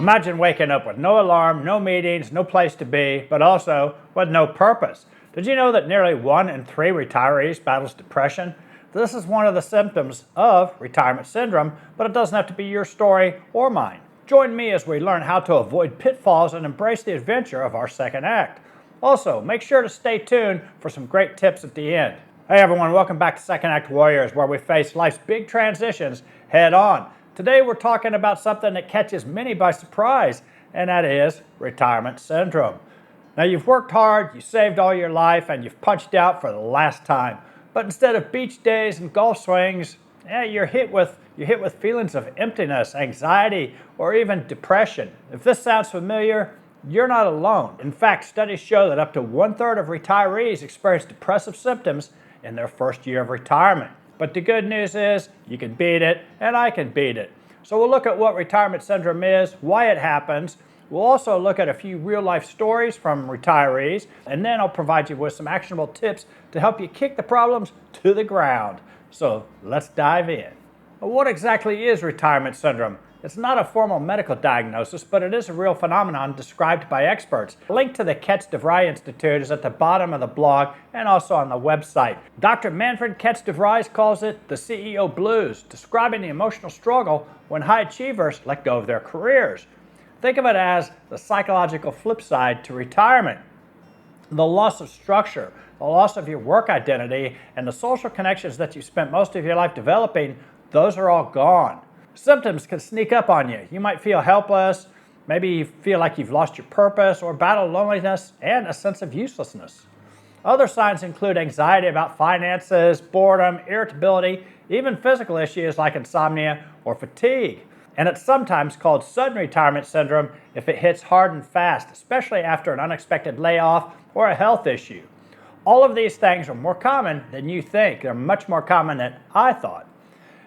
imagine waking up with no alarm, no meetings, no place to be, but also with no purpose. Did you know that nearly 1 in 3 retirees battles depression? This is one of the symptoms of retirement syndrome, but it doesn't have to be your story or mine. Join me as we learn how to avoid pitfalls and embrace the adventure of our second act. Also, make sure to stay tuned for some great tips at the end. Hey everyone, welcome back to Second Act Warriors, where we face life's big transitions head on. Today we're talking about something that catches many by surprise, and that is retirement syndrome. Now you've worked hard, you saved all your life, and you've punched out for the last time. But instead of beach days and golf swings, you're hit with feelings of emptiness, anxiety, or even depression. If this sounds familiar, you're not alone. In fact, studies show that up to 1/3 of retirees experience depressive symptoms in their first year of retirement. But the good news is you can beat it, and I can beat it. So we'll look at what retirement syndrome is, why it happens. We'll also look at a few real-life stories from retirees, and then I'll provide you with some actionable tips to help you kick the problems to the ground. So let's dive in. Well, what exactly is retirement syndrome? It's not a formal medical diagnosis, but it is a real phenomenon described by experts. A link to the Ketz DeVry Institute is at the bottom of the blog and also on the website. Dr. Manfred Ketz DeVry calls it the CEO blues, describing the emotional struggle when high achievers let go of their careers. Think of it as the psychological flip side to retirement. The loss of structure, the loss of your work identity, and the social connections that you spent most of your life developing, those are all gone. Symptoms can sneak up on you. You might feel helpless, maybe you feel like you've lost your purpose, or battle loneliness and a sense of uselessness. Other signs include anxiety about finances, boredom, irritability, even physical issues like insomnia or fatigue. And it's sometimes called sudden retirement syndrome if it hits hard and fast, especially after an unexpected layoff or a health issue. All of these things are more common than you think. They're much more common than I thought.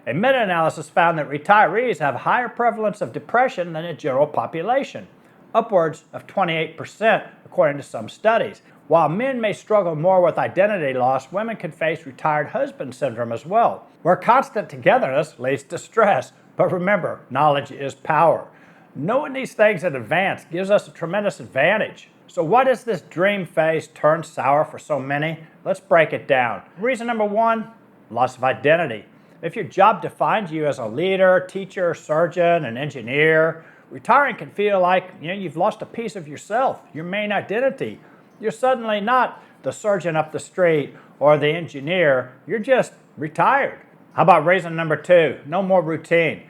A meta-analysis found that retirees have a higher prevalence of depression than the general population, upwards of 28% according to some studies. While men may struggle more with identity loss, women can face retired husband syndrome as well, where constant togetherness leads to stress. But remember, knowledge is power. Knowing these things in advance gives us a tremendous advantage. So why does this dream phase turn sour for so many? Let's break it down. Reason number 1, loss of identity. If your job defines you as a leader, teacher, surgeon, and engineer, retiring can feel like you've lost a piece of yourself, your main identity. You're suddenly not the surgeon up the street or the engineer, you're just retired. How about reason number 2, no more routine?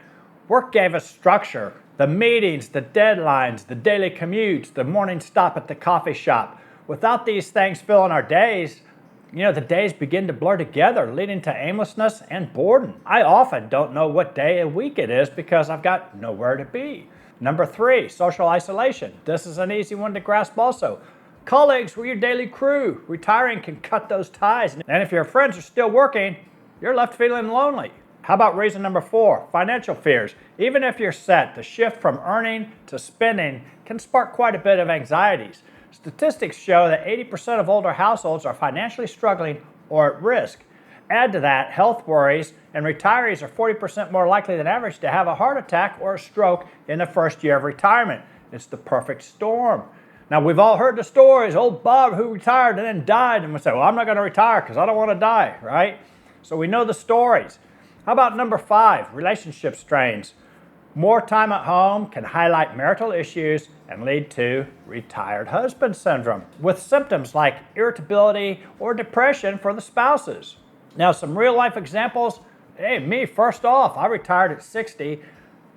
Work gave us structure, the meetings, the deadlines, the daily commutes, the morning stop at the coffee shop. Without these things filling our days, the days begin to blur together, leading to aimlessness and boredom. I often don't know what day of week it is because I've got nowhere to be. Number 3, social isolation. This is an easy one to grasp also. Colleagues were your daily crew. Retiring can cut those ties. And if your friends are still working, you're left feeling lonely. How about reason number 4, financial fears? Even if you're set, the shift from earning to spending can spark quite a bit of anxieties. Statistics show that 80% of older households are financially struggling or at risk. Add to that health worries, and retirees are 40% more likely than average to have a heart attack or a stroke in the first year of retirement. It's the perfect storm. Now, we've all heard the stories, old Bob who retired and then died, and we say, well, I'm not going to retire because I don't want to die, right? So we know the stories. How about number 5, relationship strains? More time at home can highlight marital issues and lead to retired husband syndrome, with symptoms like irritability or depression for the spouses. Now, some real-life examples. Hey, me, first off, I retired at 60,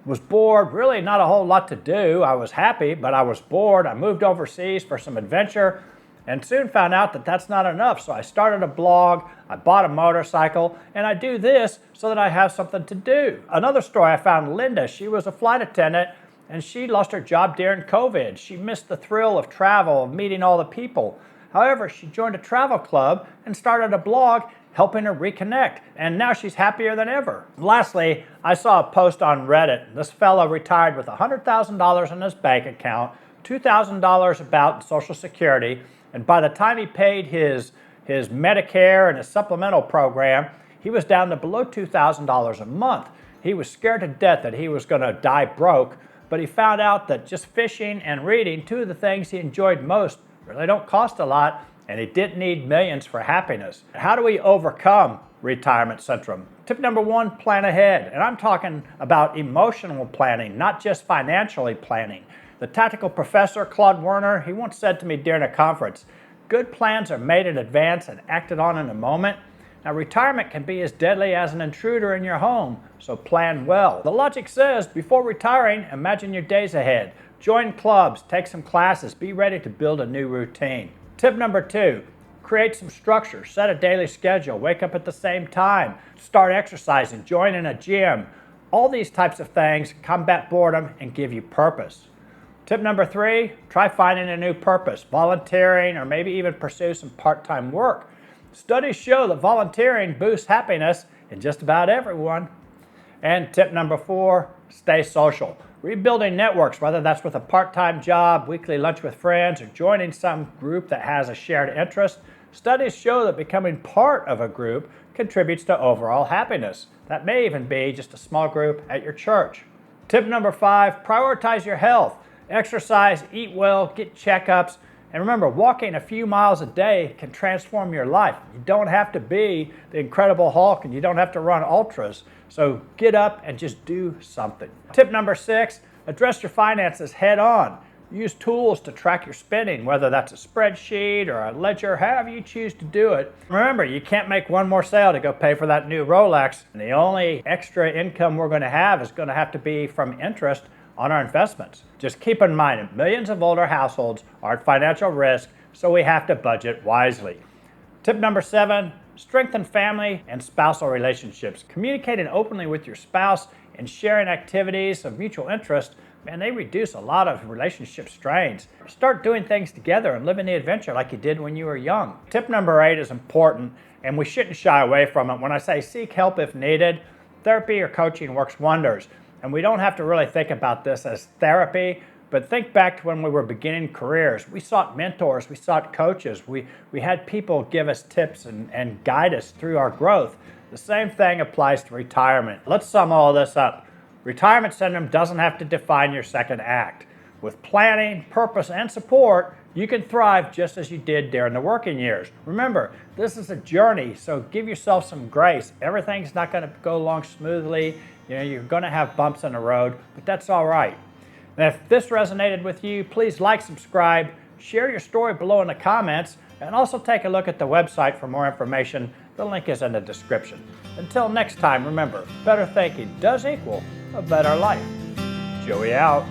was bored, really not a whole lot to do. I was happy, but I was bored. I moved overseas for some adventure and soon found out that that's not enough. So I started a blog, I bought a motorcycle, and I do this so that I have something to do. Another story, I found Linda. She was a flight attendant, and she lost her job during COVID. She missed the thrill of travel, of meeting all the people. However, she joined a travel club and started a blog helping her reconnect, and now she's happier than ever. Lastly, I saw a post on Reddit. This fellow retired with $100,000 in his bank account, $2,000 about Social Security, and by the time he paid his Medicare and his supplemental program, he was down to below $2,000 a month. He was scared to death that he was going to die broke, but he found out that just fishing and reading, two of the things he enjoyed most, really don't cost a lot, and he didn't need millions for happiness. How do we overcome retirement syndrome? Tip number one, plan ahead. And I'm talking about emotional planning, not just financially planning. The tactical professor, Claude Werner, he once said to me during a conference, good plans are made in advance and acted on in a moment. Now, retirement can be as deadly as an intruder in your home, so plan well. The logic says, before retiring, imagine your days ahead. Join clubs, take some classes, be ready to build a new routine. Tip number two, create some structure, set a daily schedule, wake up at the same time, start exercising, join in a gym. All these types of things combat boredom and give you purpose. Tip number three, try finding a new purpose, volunteering, or maybe even pursue some part-time work. Studies show that volunteering boosts happiness in just about everyone. And tip number four, stay social. Rebuilding networks, whether that's with a part-time job, weekly lunch with friends, or joining some group that has a shared interest, studies show that becoming part of a group contributes to overall happiness. That may even be just a small group at your church. Tip number five, prioritize your health. Exercise, eat well, get checkups, and remember, walking a few miles a day can transform your life. You don't have to be the Incredible Hulk and you don't have to run ultras. So get up and just do something. Tip number six, address your finances head on. Use tools to track your spending, whether that's a spreadsheet or a ledger, however you choose to do it. Remember, you can't make one more sale to go pay for that new Rolex. And the only extra income we're going to have is going to have to be from interest on our investments. Just keep in mind that millions of older households are at financial risk, so we have to budget wisely. Tip number seven, strengthen family and spousal relationships. Communicating openly with your spouse and sharing activities of mutual interest, man, they reduce a lot of relationship strains. Start doing things together and living the adventure like you did when you were young. Tip number eight is important, and we shouldn't shy away from it. When I say seek help if needed, therapy or coaching works wonders. And we don't have to really think about this as therapy, but think back to when we were beginning careers. We sought mentors, we sought coaches, we had people give us tips and guide us through our growth. The same thing applies to retirement. Let's sum all this up. Retirement syndrome doesn't have to define your second act. With planning, purpose, and support, you can thrive just as you did during the working years. Remember, this is a journey, so give yourself some grace. Everything's not going to go along smoothly. You're going to have bumps in the road, but that's all right. And if this resonated with you, please like, subscribe, share your story below in the comments, and also take a look at the website for more information. The link is in the description. Until next time, remember, better thinking does equal a better life. Joey out.